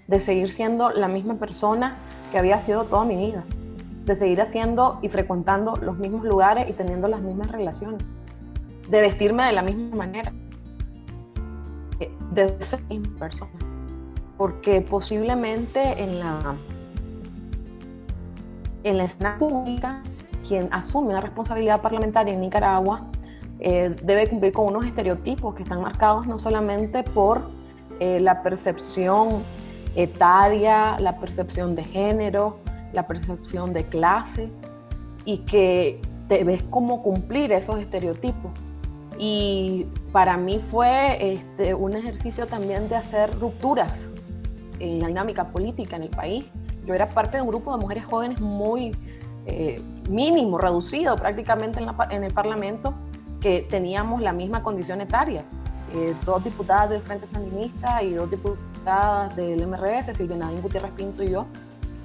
de seguir siendo la misma persona que había sido toda mi vida, de seguir haciendo y frecuentando los mismos lugares y teniendo las mismas relaciones, de vestirme de la misma manera, de ser la misma persona. Porque posiblemente en la escena pública, quien asume una responsabilidad parlamentaria en Nicaragua debe cumplir con unos estereotipos que están marcados no solamente por la percepción etaria, la percepción de género, la percepción de clase, y que debes como cumplir esos estereotipos. Y para mí fue un ejercicio también de hacer rupturas en la dinámica política en el país. Yo era parte de un grupo de mujeres jóvenes muy mínimo, reducido prácticamente en el Parlamento, que teníamos la misma condición etaria. 2 diputadas del Frente Sandinista y 2 diputadas del MRS, Silvia Nadine Gutiérrez Pinto y yo,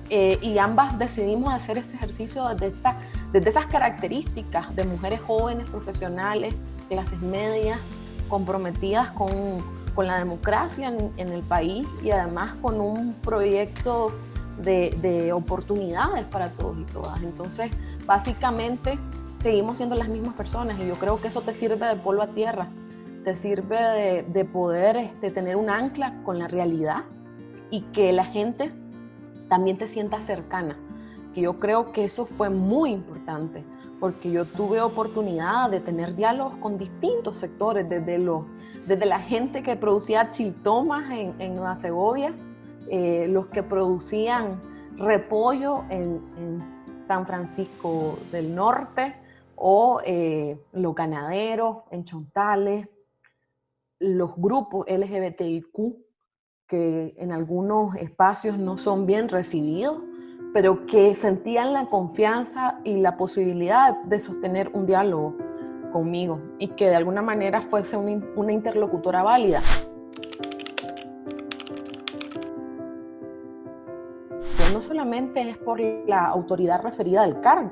y ambas decidimos hacer ese ejercicio desde esas características de mujeres jóvenes, profesionales, clases medias, comprometidas con la democracia en el país y además con un proyecto de oportunidades para todos y todas. Entonces, básicamente, seguimos siendo las mismas personas y yo creo que eso te sirve de polvo a tierra, te sirve de poder tener un ancla con la realidad y que la gente también te sienta cercana, que yo creo que eso fue muy importante, porque yo tuve oportunidad de tener diálogos con distintos sectores, desde la gente que producía chiltomas en Nueva Segovia, los que producían repollo en San Francisco del Norte, o los ganaderos en Chontales, los grupos LGBTIQ, que en algunos espacios no son bien recibidos, pero que sentían la confianza y la posibilidad de sostener un diálogo conmigo y que de alguna manera fuese una interlocutora válida. No solamente es por la autoridad referida del cargo,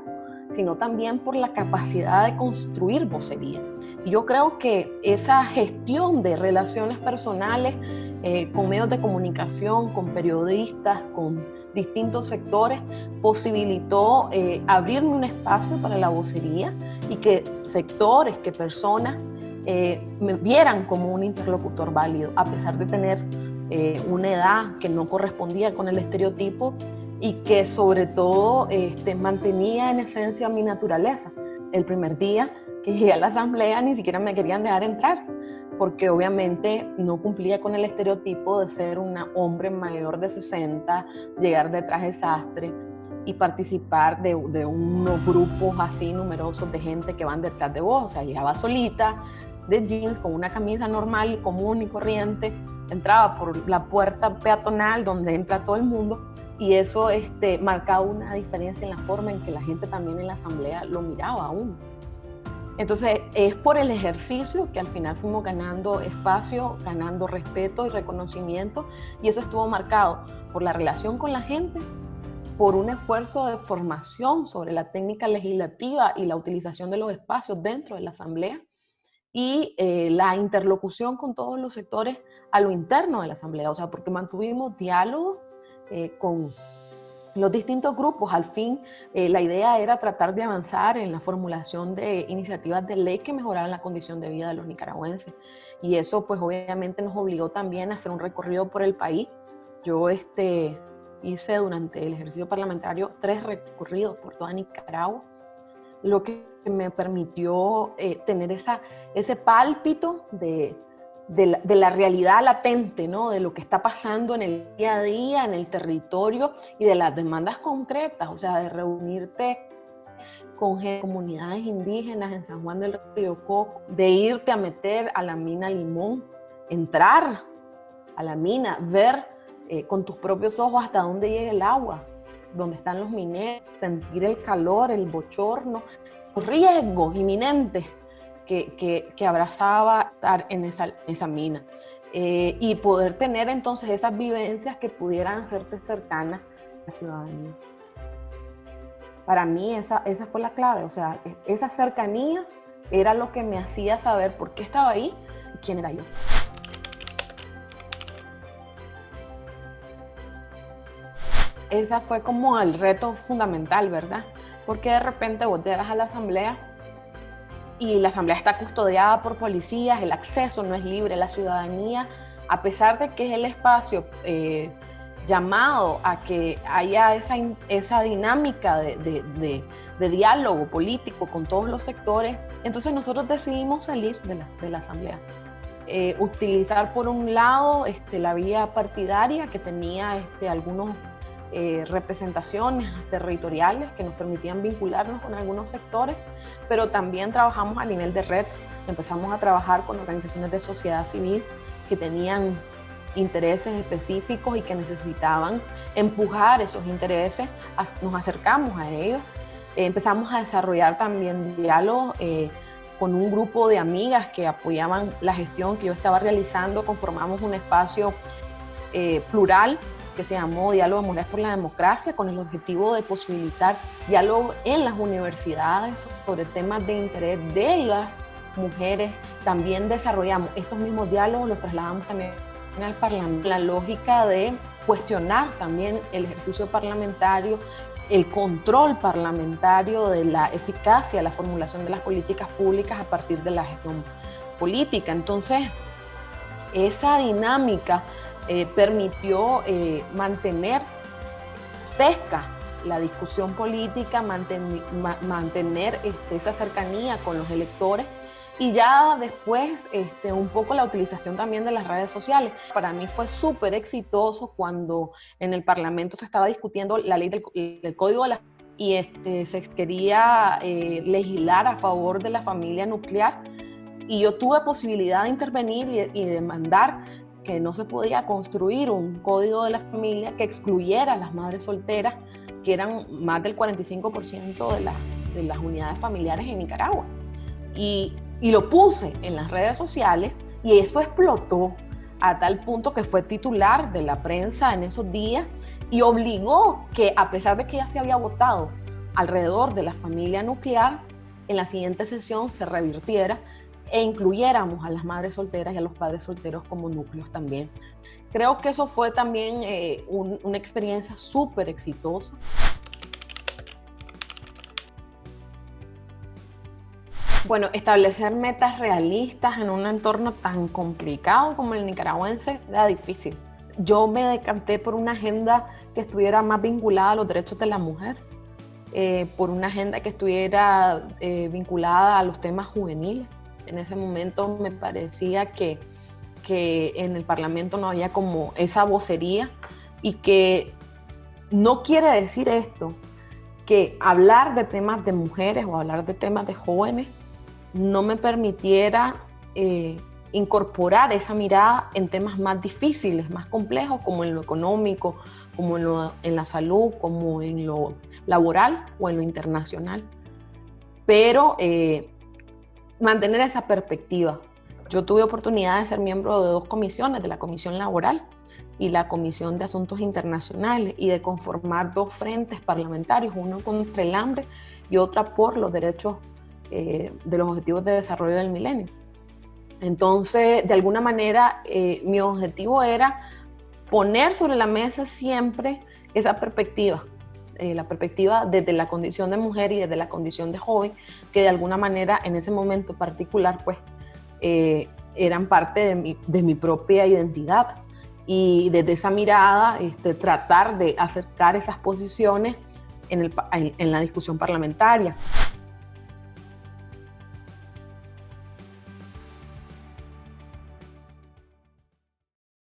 sino también por la capacidad de construir vocería. Y yo creo que esa gestión de relaciones personales con medios de comunicación, con periodistas, con distintos sectores, posibilitó abrirme un espacio para la vocería y que sectores, que personas me vieran como un interlocutor válido, a pesar de tener una edad que no correspondía con el estereotipo y que sobre todo mantenía en esencia mi naturaleza. El primer día que llegué a la asamblea ni siquiera me querían dejar entrar, porque obviamente no cumplía con el estereotipo de ser un hombre mayor de 60, llegar de traje sastre y participar de unos grupos así numerosos de gente que van detrás de vos. O sea, llegaba solita, de jeans, con una camisa normal, común y corriente, entraba por la puerta peatonal donde entra todo el mundo, y eso marcaba una diferencia en la forma en que la gente también en la asamblea lo miraba a uno. Entonces es por el ejercicio que al final fuimos ganando espacio, ganando respeto y reconocimiento, y eso estuvo marcado por la relación con la gente, por un esfuerzo de formación sobre la técnica legislativa y la utilización de los espacios dentro de la asamblea, y la interlocución con todos los sectores a lo interno de la asamblea, o sea, porque mantuvimos diálogo con los distintos grupos. Al fin, la idea era tratar de avanzar en la formulación de iniciativas de ley que mejoraran la condición de vida de los nicaragüenses, y eso pues obviamente nos obligó también a hacer un recorrido por el país. Yo hice durante el ejercicio parlamentario 3 recorridos por toda Nicaragua, lo que me permitió tener ese pálpito de la realidad latente, ¿no? De lo que está pasando en el día a día, en el territorio, y de las demandas concretas, o sea, de reunirte con comunidades indígenas en San Juan del Río Coco, de irte a meter a la mina Limón, entrar a la mina, ver con tus propios ojos hasta dónde llega el agua, dónde están los mineros, sentir el calor, el bochorno, los riesgos inminentes que abrazaba estar en esa mina, y poder tener entonces esas vivencias que pudieran hacerte cercanas a la ciudadanía. Para mí esa fue la clave, o sea, esa cercanía era lo que me hacía saber por qué estaba ahí y quién era yo. esa fue como el reto fundamental, ¿verdad? Porque de repente vos llegas a la asamblea y la asamblea está custodiada por policías, el acceso no es libre, la ciudadanía, a pesar de que es el espacio llamado a que haya esa dinámica de diálogo político con todos los sectores, entonces nosotros decidimos salir de la asamblea. Utilizar por un lado la vía partidaria que tenía algunas representaciones territoriales que nos permitían vincularnos con algunos sectores, pero también trabajamos a nivel de red. Empezamos a trabajar con organizaciones de sociedad civil que tenían intereses específicos y que necesitaban empujar esos intereses. Nos acercamos a ellos, empezamos a desarrollar también diálogos con un grupo de amigas que apoyaban la gestión que yo estaba realizando. Conformamos un espacio plural que se llamó Diálogo de Mujeres por la Democracia, con el objetivo de posibilitar diálogo en las universidades sobre temas de interés de las mujeres. También desarrollamos estos mismos diálogos, los trasladamos también al Parlamento, la lógica de cuestionar también el ejercicio parlamentario, el control parlamentario de la eficacia de la formulación de las políticas públicas a partir de la gestión política. Entonces, esa dinámica permitió mantener fresca la discusión política, mantener esa cercanía con los electores, y ya después un poco la utilización también de las redes sociales. Para mí fue súper exitoso cuando en el Parlamento se estaba discutiendo la ley del Código de la y se quería legislar a favor de la familia nuclear, y yo tuve posibilidad de intervenir y demandar que no se podía construir un código de la familia que excluyera a las madres solteras, que eran más del 45% de las unidades familiares en Nicaragua. Y lo puse en las redes sociales, y eso explotó a tal punto que fue titular de la prensa en esos días, y obligó que, a pesar de que ya se había votado alrededor de la familia nuclear, en la siguiente sesión se revirtiera e incluyéramos a las madres solteras y a los padres solteros como núcleos también. Creo que eso fue también una experiencia súper exitosa. Bueno, establecer metas realistas en un entorno tan complicado como el nicaragüense era difícil. Yo me decanté por una agenda que estuviera más vinculada a los derechos de la mujer, por una agenda que estuviera vinculada a los temas juveniles. En ese momento me parecía que en el Parlamento no había como esa vocería, y que no quiere decir esto que hablar de temas de mujeres o hablar de temas de jóvenes no me permitiera incorporar esa mirada en temas más difíciles, más complejos, como en lo económico, como en la salud, como en lo laboral o en lo internacional. Pero mantener esa perspectiva. Yo tuve oportunidad de ser miembro de 2 comisiones, de la Comisión Laboral y la Comisión de Asuntos Internacionales, y de conformar 2 frentes parlamentarios, uno contra el hambre y otra por los derechos de los Objetivos de Desarrollo del Milenio. Entonces, de alguna manera, mi objetivo era poner sobre la mesa siempre esa perspectiva, la perspectiva desde la condición de mujer y desde la condición de joven, que de alguna manera en ese momento particular pues eran parte de mi propia identidad, y desde esa mirada tratar de acercar esas posiciones en la discusión parlamentaria.